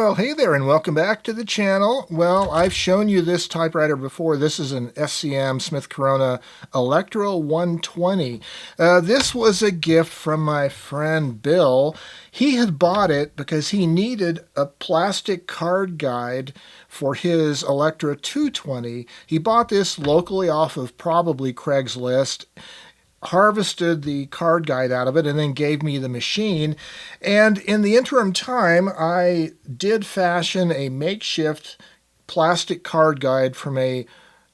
Well, hey there, and welcome back to the channel. Well, I've shown you this typewriter before. This is an SCM Smith-Corona Electra 120. This was a gift from my friend Bill. He had bought it because he needed a plastic card guide for his Electra 220. He bought this locally off of probably Craigslist, harvested the card guide out of it, and then gave me the machine. And in the interim time, I did fashion a makeshift plastic card guide from a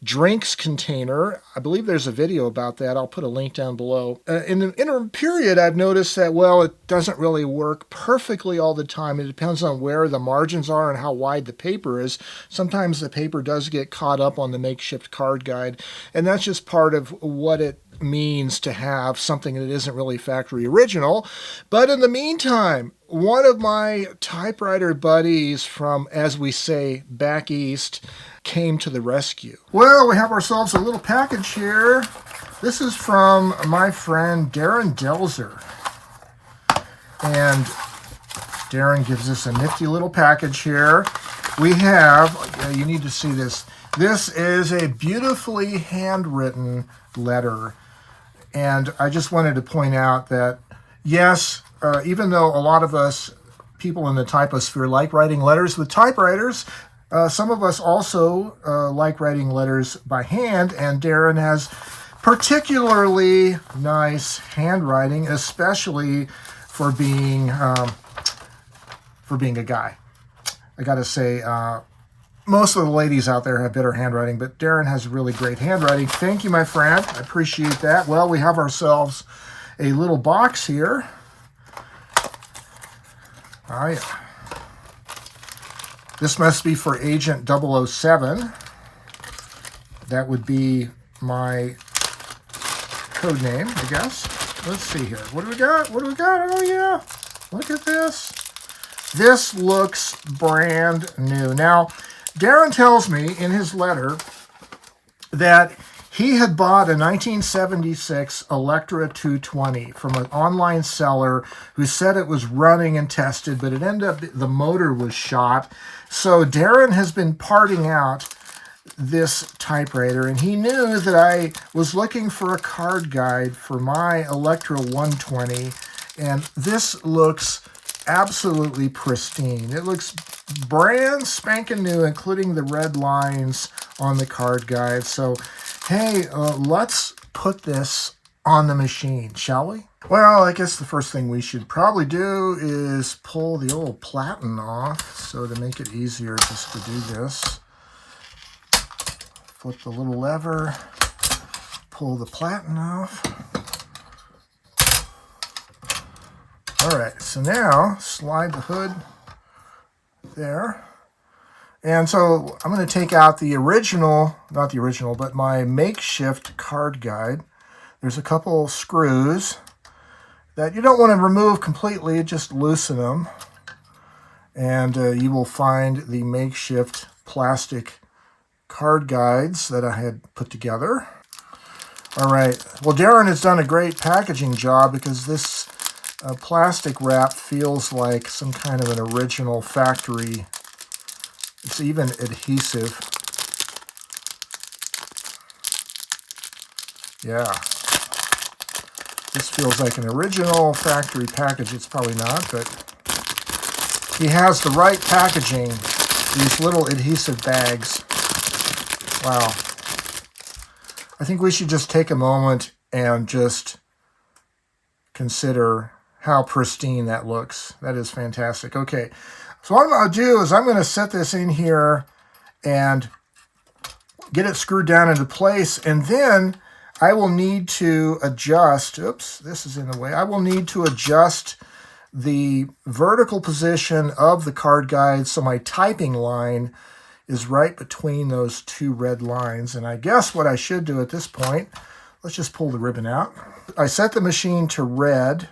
drinks container. I believe there's a video about that. I'll put a link down below. In the interim period, I've noticed that, well, it doesn't really work perfectly all the time. It depends on where the margins are and how wide the paper is. Sometimes the paper does get caught up on the makeshift card guide, and that's just part of what it means to have something that isn't really factory original. But in the meantime, one of my typewriter buddies from, as we say, back east, came to the rescue. Well, we have ourselves a little package here. This is from my friend Darren Delzer. And Darren gives us a nifty little package here. We have, you need to see this. This is a beautifully handwritten letter. And I just wanted to point out that, yes, even though a lot of us people in the typosphere like writing letters with typewriters, some of us also like writing letters by hand, and Darren has particularly nice handwriting, especially for being a guy. I got to say, most of the ladies out there have better handwriting, but Darren has really great handwriting. Thank you, my friend. I appreciate that. Well, we have ourselves a little box here. Oh, yeah. This must be for Agent 007. That would be my code name, I guess. Let's see here. What do we got? What do we got? Oh, yeah. Look at this. This looks brand new. Now, Darren tells me in his letter that he had bought a 1976 Electra 220 from an online seller who said it was running and tested, but it ended up the motor was shot. So Darren has been parting out this typewriter, and he knew that I was looking for a card guide for my Electra 120, and this looks absolutely pristine. It looks brand spanking new, including the red lines on the card guide. So, hey, let's put this on the machine, shall we? Well, I guess the first thing we should probably do is pull the old platen off. So to make it easier just to do this, flip the little lever, pull the platen off. All right, so now slide the hood there. And so I'm going to take out the original, not the original, but my makeshift card guide. There's a couple screws that you don't want to remove completely, just loosen them. And you will find the makeshift plastic card guides that I had put together. All right, well, Darren has done a great packaging job because this plastic wrap feels like some kind of an original factory. It's even adhesive. Yeah. This feels like an original factory package. It's probably not, but he has the right packaging. These little adhesive bags. Wow. I think we should just take a moment and just consider how pristine that looks. That is fantastic. Okay, so what I'm going to do is I'm going to set this in here and get it screwed down into place, and then I will need to adjust, oops, this is in the way. I will need to adjust the vertical position of the card guide so my typing line is right between those two red lines. And I guess what I should do at this point, let's just pull the ribbon out. I set the machine to red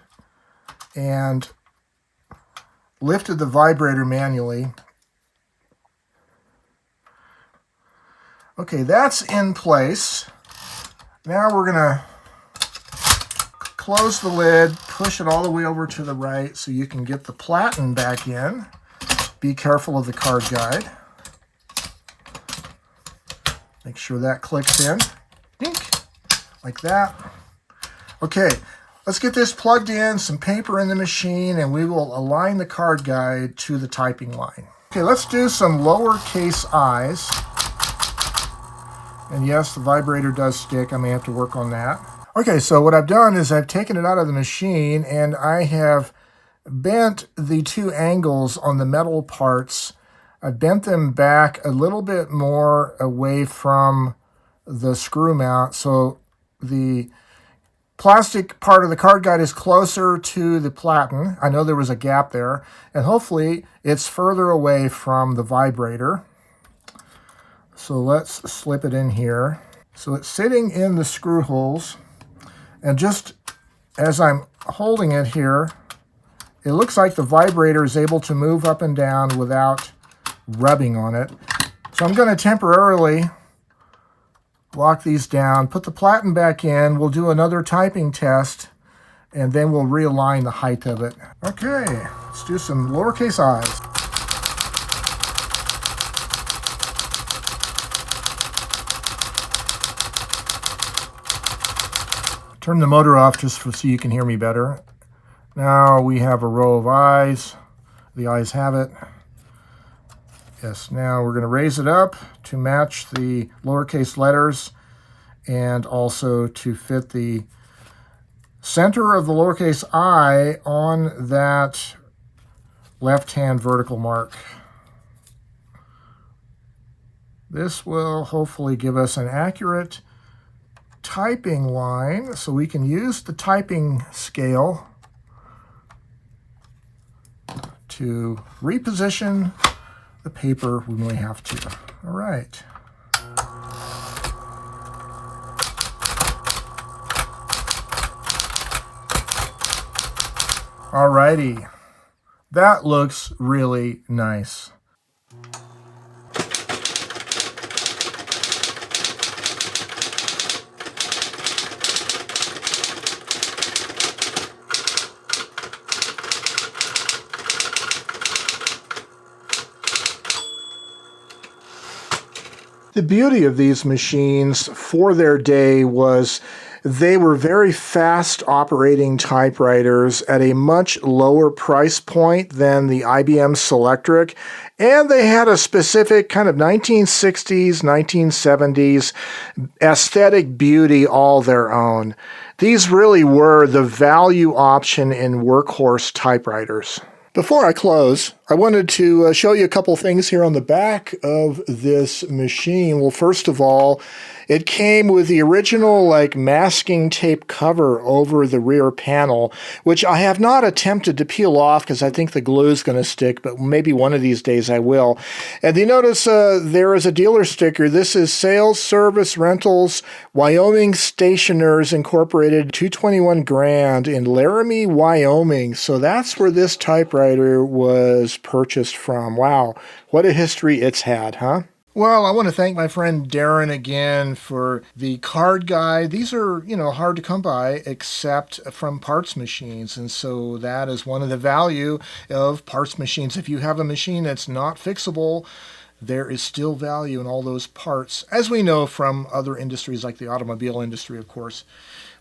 and lifted the vibrator manually. Okay, that's in place. Now we're going to close the lid, push it all the way over to the right so you can get the platen back in. Be careful of the card guide. Make sure that clicks in. Dink, like that. Okay, let's get this plugged in, some paper in the machine, and we will align the card guide to the typing line. Okay, let's do some lowercase i's. And yes, the vibrator does stick. I may have to work on that. Okay, so what I've done is I've taken it out of the machine and I have bent the two angles on the metal parts. I bent them back a little bit more away from the screw mount, so the plastic part of the card guide is closer to the platen. I know there was a gap there, and hopefully it's further away from the vibrator. So let's slip it in here. So it's sitting in the screw holes, and just as I'm holding it here, it looks like the vibrator is able to move up and down without rubbing on it. So I'm going to temporarily lock these down, put the platen back in, we'll do another typing test, and then we'll realign the height of it. Okay, let's do some lowercase i's. Turn the motor off just so you can hear me better. Now we have a row of i's. The i's have it. Yes, now we're going to raise it up to match the lowercase letters and also to fit the center of the lowercase I on that left-hand vertical mark. This will hopefully give us an accurate typing line so we can use the typing scale to reposition the paper when we have to. All right. All righty. That looks really nice. The beauty of these machines for their day was they were very fast operating typewriters at a much lower price point than the IBM Selectric, and they had a specific kind of 1960s, 1970s aesthetic beauty all their own. These really were the value option in workhorse typewriters. Before I close, I wanted to show you a couple things here on the back of this machine. Well, first of all, it came with the original masking tape cover over the rear panel, which I have not attempted to peel off because I think the glue is going to stick, but maybe one of these days I will. And you notice there is a dealer sticker. This is Sales, Service, Rentals, Wyoming Stationers Incorporated, 221 Grand in Laramie, Wyoming. So that's where this typewriter was purchased from. Wow, what a history it's had, huh? Well, I want to thank my friend Darren again for the card guide. These are, hard to come by except from parts machines. And so that is one of the value of parts machines. If you have a machine that's not fixable, there is still value in all those parts, as we know from other industries like the automobile industry, of course.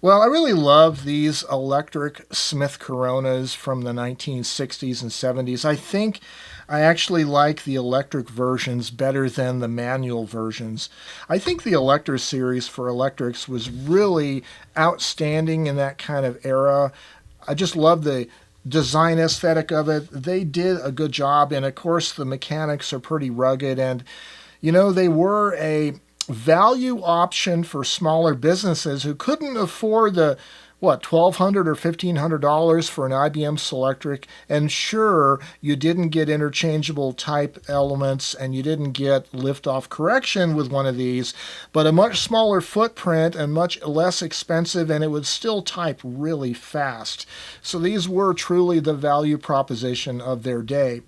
Well, I really love these electric Smith-Coronas from the 1960s and 70s. I think I actually like the electric versions better than the manual versions. I think the Electra series for electrics was really outstanding in that kind of era. I just love the design aesthetic of it. They did a good job, and of course the mechanics are pretty rugged, and they were a value option for smaller businesses who couldn't afford the $1,200 or $1,500 for an IBM Selectric, and sure, you didn't get interchangeable type elements and you didn't get lift-off correction with one of these, but a much smaller footprint and much less expensive, and it would still type really fast. So these were truly the value proposition of their day.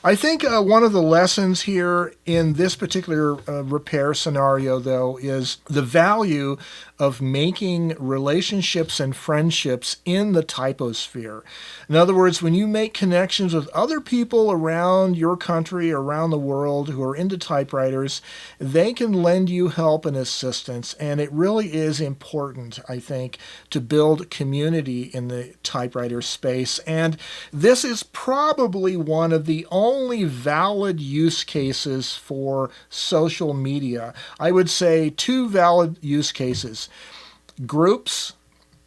I think one of the lessons here in this particular repair scenario, though, is the value of making relationships and friendships in the typosphere. In other words, when you make connections with other people around your country, around the world who are into typewriters, they can lend you help and assistance. And it really is important, I think, to build community in the typewriter space. And this is probably one of the only valid use cases for social media. I would say two valid use cases. Groups,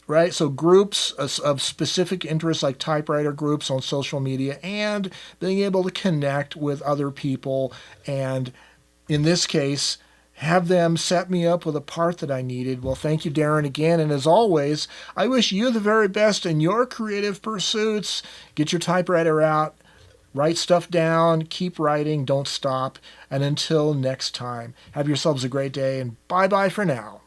right? So groups of specific interests like typewriter groups on social media, and being able to connect with other people, and in this case, have them set me up with a part that I needed. Well, thank you, Darren, again. And as always, I wish you the very best in your creative pursuits. Get your typewriter out, write stuff down, keep writing, don't stop. And until next time, have yourselves a great day, and bye-bye for now.